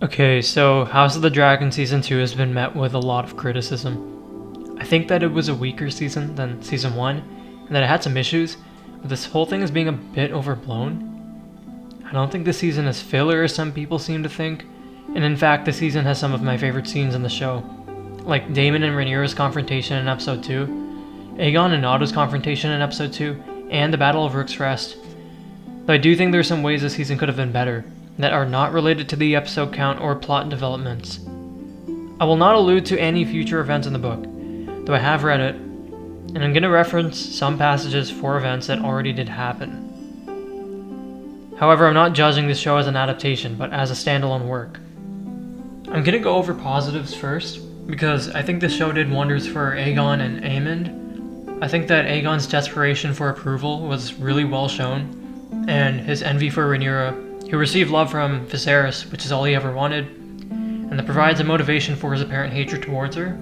Okay, so House of the Dragon Season 2 has been met with a lot of criticism. I think that it was a weaker season than Season 1, and that it had some issues, but this whole thing is being a bit overblown. I don't think this season is filler as some people seem to think, and in fact this season has some of my favorite scenes in the show, like Daemon and Rhaenyra's confrontation in Episode 2, Aegon and Otto's confrontation in Episode 2, and the Battle of Rook's Rest. Though I do think there are some ways this season could have been better, that are not related to the episode count or plot developments. I will not allude to any future events in the book, though I have read it, and I'm going to reference some passages for events that already did happen. However, I'm not judging this show as an adaptation, but as a standalone work. I'm going to go over positives first, because I think this show did wonders for Aegon and Aemond. I think that Aegon's desperation for approval was really well shown, and his envy for Rhaenyra, who received love from Viserys, which is all he ever wanted, and that provides a motivation for his apparent hatred towards her.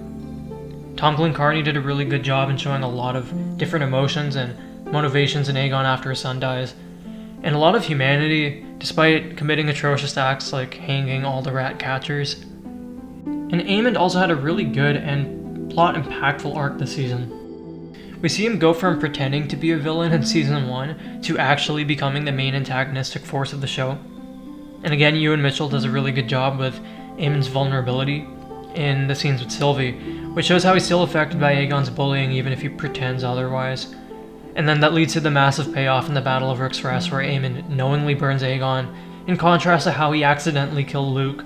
Tom Glencarney did a really good job in showing a lot of different emotions and motivations in Aegon after his son dies, and a lot of humanity, despite committing atrocious acts like hanging all the rat catchers. And Aemond also had a really good and plot-impactful arc this season. We see him go from pretending to be a villain in Season 1 to actually becoming the main antagonistic force of the show. And again, Ewan Mitchell does a really good job with Aemond's vulnerability in the scenes with Sylvie, which shows how he's still affected by Aegon's bullying even if he pretends otherwise. And then that leads to the massive payoff in the Battle of Rook's Rest where Aemond knowingly burns Aegon, in contrast to how he accidentally killed Luke.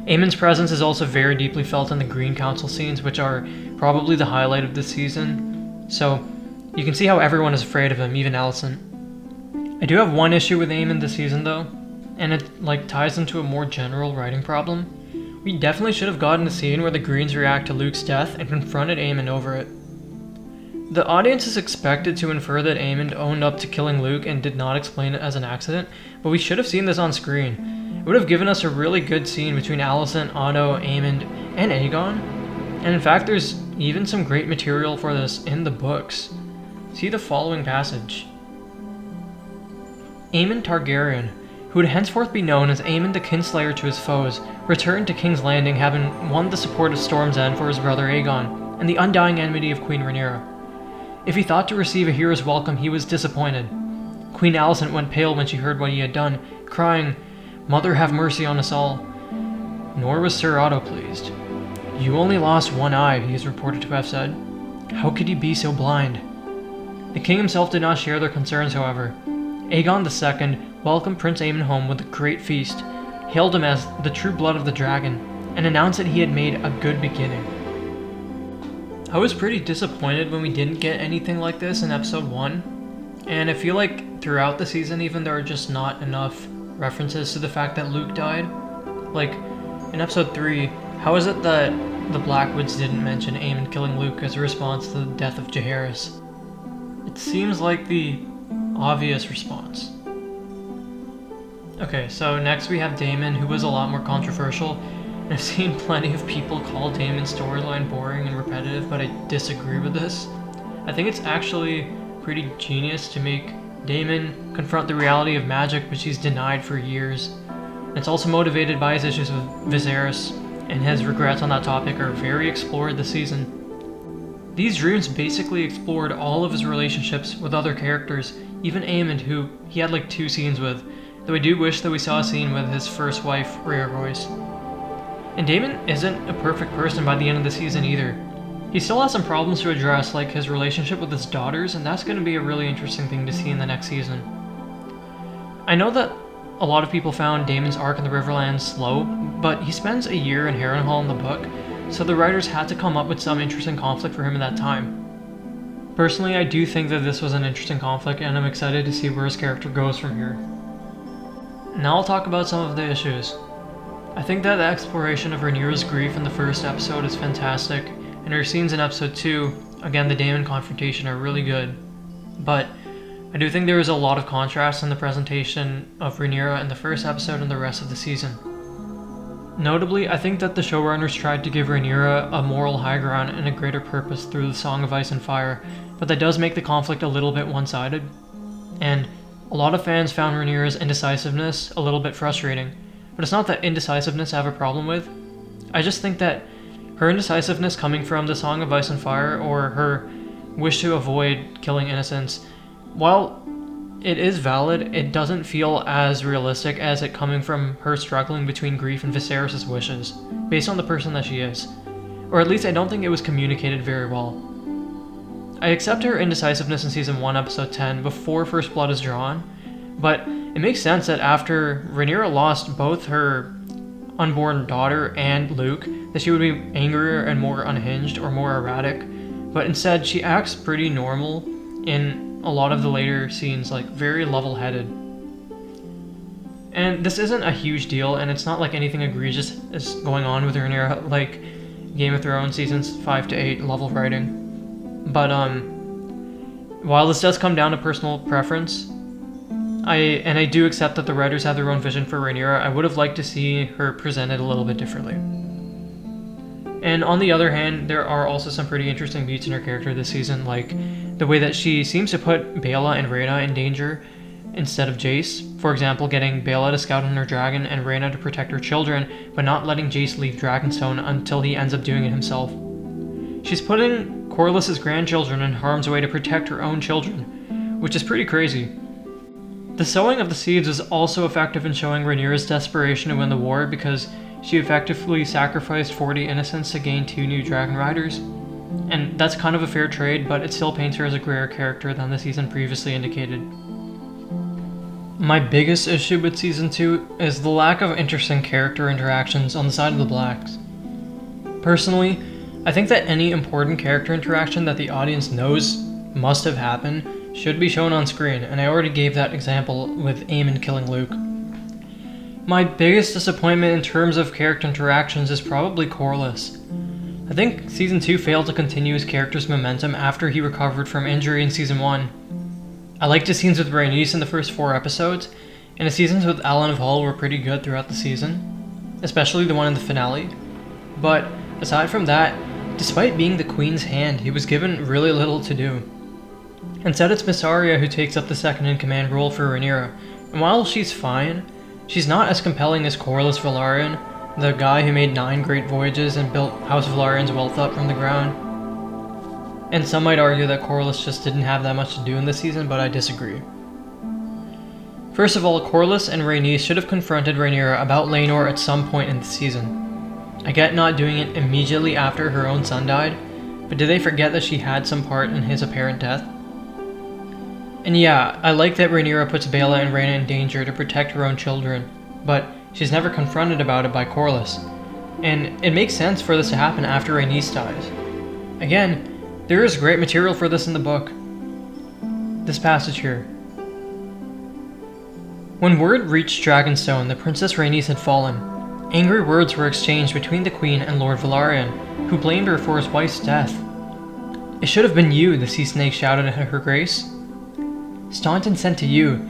Aemond's presence is also very deeply felt in the Green Council scenes, which are probably the highlight of this season, so you can see how everyone is afraid of him, even Alicent. I do have one issue with Aemond this season though, and it ties into a more general writing problem. We definitely should have gotten a scene where the Greens react to Luke's death and confronted Aemond over it. The audience is expected to infer that Aemond owned up to killing Luke and did not explain it as an accident, but we should have seen this on screen. It would have given us a really good scene between Alicent, Otto, Aemond, and Aegon. And in fact, there's even some great material for this in the books. See the following passage. Aemond Targaryen, who would henceforth be known as Aemond the Kinslayer to his foes, returned to King's Landing having won the support of Storm's End for his brother Aegon, and the undying enmity of Queen Rhaenyra. If he thought to receive a hero's welcome, he was disappointed. Queen Alicent went pale when she heard what he had done, crying, "Mother, have mercy on us all." Nor was Sir Otto pleased. "You only lost one eye," he is reported to have said. "How could you be so blind?" The king himself did not share their concerns, however. Aegon II welcomed Prince Aemond home with a great feast, hailed him as the true blood of the dragon, and announced that he had made a good beginning. I was pretty disappointed when we didn't get anything like this in Episode 1, and I feel like throughout the season even there are just not enough references to the fact that Luke died. Like, in Episode 3, how is it that the Blackwoods didn't mention Aemond killing Luke as a response to the death of Jaehaerys? It seems like the obvious response. Okay, so next we have Daemon, who was a lot more controversial, and I've seen plenty of people call Daemon's storyline boring and repetitive, but I disagree with this. I think it's actually pretty genius to make Daemon confront the reality of magic which he's denied for years. It's also motivated by his issues with Viserys, and his regrets on that topic are very explored this season. These dreams basically explored all of his relationships with other characters, even Aemond, who he had like 2 scenes with, though I do wish that we saw a scene with his first wife, Rhea Royce. And Daemon isn't a perfect person by the end of the season either. He still has some problems to address, like his relationship with his daughters, and that's going to be a really interesting thing to see in the next season. I know that a lot of people found Daemon's arc in the Riverlands slow, but he spends a year in Harrenhal in the book, so the writers had to come up with some interesting conflict for him in that time. Personally, I do think that this was an interesting conflict, and I'm excited to see where his character goes from here. Now I'll talk about some of the issues. I think that the exploration of Rhaenyra's grief in the first episode is fantastic, and her scenes in Episode 2, again the Daemon confrontation, are really good. But I do think there is a lot of contrast in the presentation of Rhaenyra in the first episode and the rest of the season. Notably, I think that the showrunners tried to give Rhaenyra a moral high ground and a greater purpose through the Song of Ice and Fire, but that does make the conflict a little bit one-sided. And a lot of fans found Rhaenyra's indecisiveness a little bit frustrating, but it's not that indecisiveness I have a problem with. I just think that her indecisiveness coming from the Song of Ice and Fire, or her wish to avoid killing innocents, while it is valid, it doesn't feel as realistic as it coming from her struggling between grief and Viserys' wishes, based on the person that she is. Or at least I don't think it was communicated very well. I accept her indecisiveness in Season 1, Episode 10, before First Blood is drawn, but it makes sense that after Rhaenyra lost both her unborn daughter and Luke, that she would be angrier and more unhinged or more erratic, but instead she acts pretty normal in a lot of the later scenes, like very level-headed. And this isn't a huge deal, and it's not like anything egregious is going on with Rhaenyra, like Game of Thrones seasons 5 to 8 level writing. But while this does come down to personal preference, I do accept that the writers have their own vision for Rhaenyra. I would have liked to see her presented a little bit differently. And on the other hand, there are also some pretty interesting beats in her character this season, like the way that she seems to put Baela and Rhaena in danger instead of Jace. For example, getting Baela to scout on her dragon and Rhaena to protect her children, but not letting Jace leave Dragonstone until he ends up doing it himself. She's putting Corlys's grandchildren in harm's way to protect her own children, which is pretty crazy. The sowing of the seeds is also effective in showing Rhaenyra's desperation to win the war, because she effectively sacrificed 40 innocents to gain 2 new dragon riders. And that's kind of a fair trade, but it still paints her as a grayer character than the season previously indicated. My biggest issue with Season 2 is the lack of interesting character interactions on the side of the Blacks. Personally, I think that any important character interaction that the audience knows must have happened should be shown on screen, and I already gave that example with Aemon killing Luke. My biggest disappointment in terms of character interactions is probably Corlys. I think Season 2 failed to continue his character's momentum after he recovered from injury in Season 1. I liked his scenes with Rhaenys in the first 4 episodes, and his seasons with Alan of Hull were pretty good throughout the season, especially the one in the finale. But aside from that, despite being the Queen's hand, he was given really little to do. Instead, it's Miss Arya who takes up the second-in-command role for Rhaenyra, and while she's fine, she's not as compelling as Corlys Velaryon, the guy who made 9 great voyages and built House Velaryon's wealth up from the ground. And some might argue that Corlys just didn't have that much to do in this season, but I disagree. First of all, Corlys and Rhaenys should have confronted Rhaenyra about Laenor at some point in the season. I get not doing it immediately after her own son died, but did they forget that she had some part in his apparent death? And yeah, I like that Rhaenyra puts Baela and Rhaena in danger to protect her own children, but she's never confronted about it by Corlys. And it makes sense for this to happen after Rhaenys dies. Again, there is great material for this in the book. This passage here. When word reached Dragonstone that Princess Rhaenys had fallen, angry words were exchanged between the Queen and Lord Velaryon, who blamed her for his wife's death. "It should have been you," the Sea Snake shouted at her grace. "Staunton sent to you,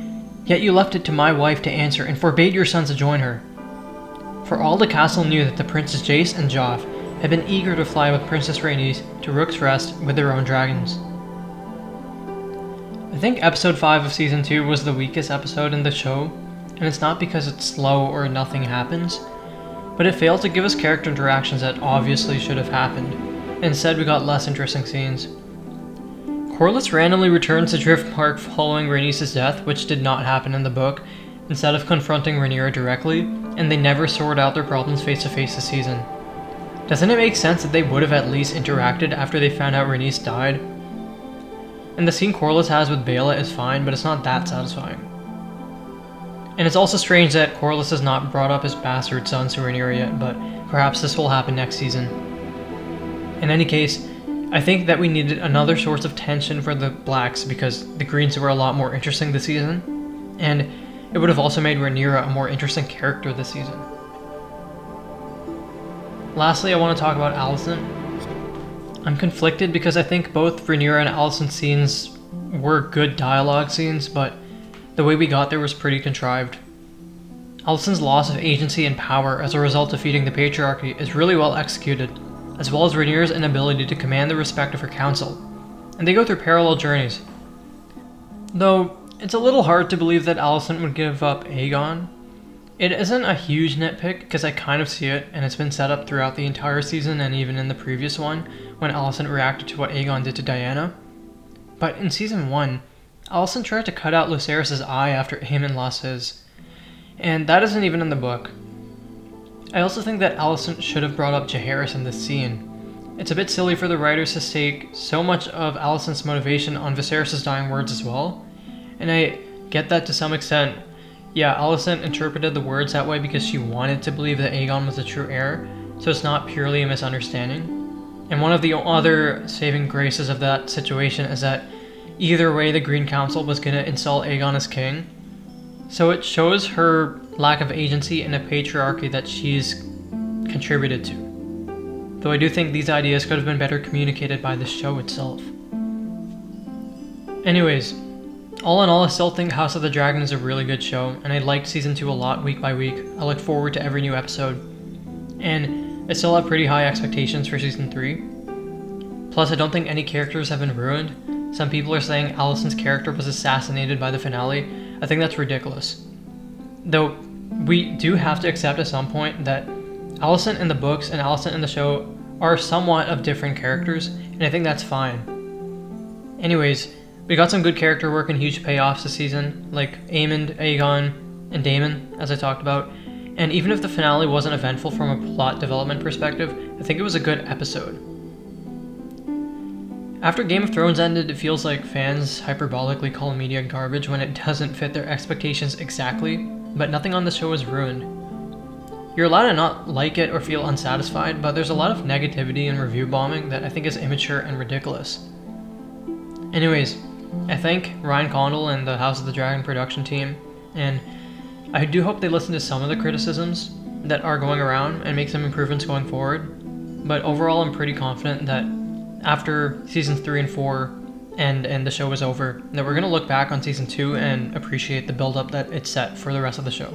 yet you left it to my wife to answer and forbade your sons to join her." For all the castle knew that the Princes Jace and Joff had been eager to fly with Princess Rhaenys to Rook's Rest with their own dragons. I think episode 5 of season 2 was the weakest episode in the show, and it's not because it's slow or nothing happens, but it failed to give us character interactions that obviously should have happened. Instead, we got less interesting scenes. Corlys randomly returns to Driftmark following Rhaenys' death, which did not happen in the book, instead of confronting Rhaenyra directly, and they never sort out their problems face to face this season. Doesn't it make sense that they would have at least interacted after they found out Rhaenys died? And the scene Corlys has with Baela is fine, but it's not that satisfying. And it's also strange that Corlys has not brought up his bastard sons to Rhaenyra yet, but perhaps this will happen next season. In any case, I think that we needed another source of tension for the Blacks because the Greens were a lot more interesting this season, and it would have also made Rhaenyra a more interesting character this season. Lastly, I want to talk about Alicent. I'm conflicted because I think both Rhaenyra and Alicent's scenes were good dialogue scenes, but the way we got there was pretty contrived. Alicent's loss of agency and power as a result of feeding the patriarchy is really well executed, as well as Rhaenyra's inability to command the respect of her council, and they go through parallel journeys. Though, it's a little hard to believe that Alicent would give up Aegon. It isn't a huge nitpick because I kind of see it, and it's been set up throughout the entire season and even in the previous one when Alicent reacted to what Aegon did to Diana. But in season 1, Alicent tried to cut out Lucerys' eye after Aemon lost his, and that isn't even in the book. I also think that Alicent should have brought up Jaehaerys in this scene. It's a bit silly for the writers to stake so much of Alicent's motivation on Viserys' dying words as well, and I get that to some extent. Yeah, Alicent interpreted the words that way because she wanted to believe that Aegon was the true heir, so it's not purely a misunderstanding. And one of the other saving graces of that situation is that either way the Green Council was going to install Aegon as king, so it shows her lack of agency in a patriarchy that she's contributed to. Though I do think these ideas could have been better communicated by the show itself. Anyways, all in all, I still think House of the Dragon is a really good show, and I liked Season 2 a lot week by week. I look forward to every new episode. And I still have pretty high expectations for Season 3. Plus, I don't think any characters have been ruined. Some people are saying Alicent's character was assassinated by the finale. I think that's ridiculous. Though, we do have to accept at some point that Alicent in the books and Alicent in the show are somewhat of different characters, and I think that's fine. Anyways, we got some good character work and huge payoffs this season, like Aemond, Aegon, and Daemon, as I talked about. And even if the finale wasn't eventful from a plot development perspective, I think it was a good episode. After Game of Thrones ended, it feels like fans hyperbolically call media garbage when it doesn't fit their expectations exactly, but nothing on the show is ruined. You're allowed to not like it or feel unsatisfied, but there's a lot of negativity and review bombing that I think is immature and ridiculous. Anyways, I thank Ryan Condal and the House of the Dragon production team, and I do hope they listen to some of the criticisms that are going around and make some improvements going forward. But overall, I'm pretty confident that after seasons 3 and 4 and the show is over, that we're going to look back on season 2 and appreciate the build-up that it set for the rest of the show.